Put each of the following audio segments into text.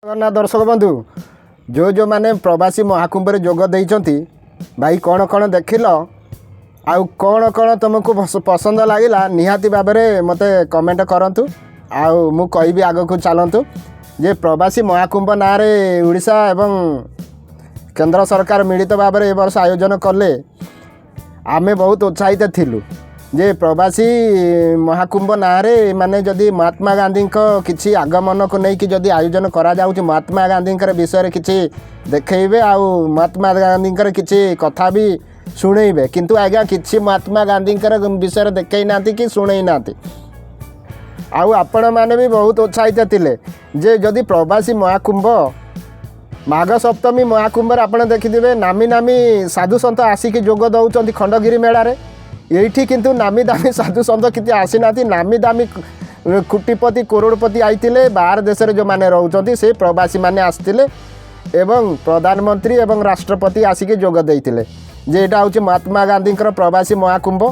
जगन्नाथ दर्शक बंधु जो जो माने प्रवासी महाकुंभ रे जोग देइचंती भाई कौन कौन देखिल आउ कौन कौन तुमको पसंद लगिला निहाती भाबरे मते कमेंट करंतु आउ मु कहबी आगो को चलंतु जे प्रवासी महाकुंभ ना रे उड़ीसा एवं केंद्र सरकार मिलित भाबरे ए वर्ष आयोजन कले आमे बहुत उत्साहित थिलु जे प्रवासी महाकुंभ ना रे माने जदि महात्मा गांधी को किछि आगमन को नहीं कि जदि आयोजन करा जाउछि महात्मा गांधी विषय रे किछि देखैबे आउ महात्मा गांधी किछि कथा भी शुणैबे किंतु आज्ञा किछि महात्मा गांधी विषय रे देखै नांती कि शुणै नांती आउ आपण माने भी बहुत उत्साहित थिले जे जदि प्रवासी महाकुंभ माघ सप्तमी महाकुंभ आपण देखिथिबे नामी नामी साधु संत आसिक जोग दउचंती खंडगिरी मेला रे एठी किंतु नामी दामी साधु संत किति आसी नाती नामी दामी कोटिपति करोड़पति आइतिले बाहर देश रे जो माने रहउचंती से प्रवासी माने आस्तिले एवं प्रधानमंत्री एवं राष्ट्रपति आसिक जोग देइतिले जे एटा होची महात्मा गांधी प्रवासी महाकुंभ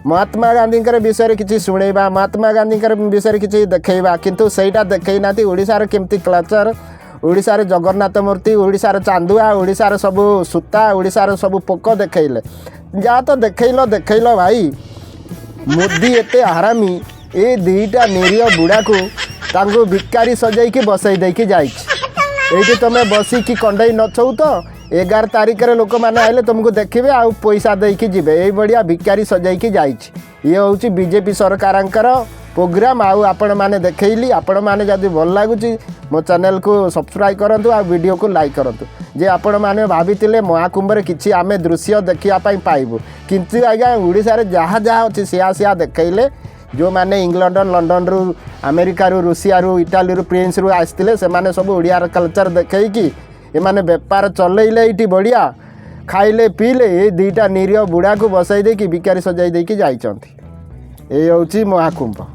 महात्मा गांधी विषय रे किछि सुणैबा महात्मा गांधी विषय रे किछि देखैबा किंतु सेटा देखै नाती ओडिसा रे केमती कल्चर ओडिसा रे जगन्नाथ मूर्ति ओडिसा रे चांदुआ ओडिसा रे सब सूता ओडिसा रे सब पोक देखैले जा तो देखैल भाई मोदी एते आरामी ए दुईटा निरीह बुढ़ा को तांको भिकारी सजाई की बसई देकी जाइछि एठी तमे बसी की कंडई नचौ तो 11 तारिख रे लोक माने आइले तुमको देखिबे आ पैसा देकी जिबे ए बढ़िया भिकारी सजाई की जाइछि ये होची बीजेपी सरकारंकर प्रोग्राम आउ आपण माने देखैली आपण माने जदि भल लागुची मो चैनल को सब्सक्राइब करंतु आ वीडियो को लाइक करंतु जे आपण माने भाबितिले महाकुंभ रे किछि आमे दृश्य देखिया पई पाइबु किंतु आज्ञा ओडिसा रे जहा जहा अछि सिया देखैले जो माने इंग्लैंड लंडन रु अमेरिका रु रूसिया रु इटाली रु फ्रांस रु आस्तिले से माने सब ओडिया कल्चर देखै कि ए माने व्यापार चलैले इटी बढ़िया खाइले पीले ए दुईटा निरीह बुढ़ा को बसई दे कि भिकारी सजाई दे कि जाइचंती ए होची महाकुंभ।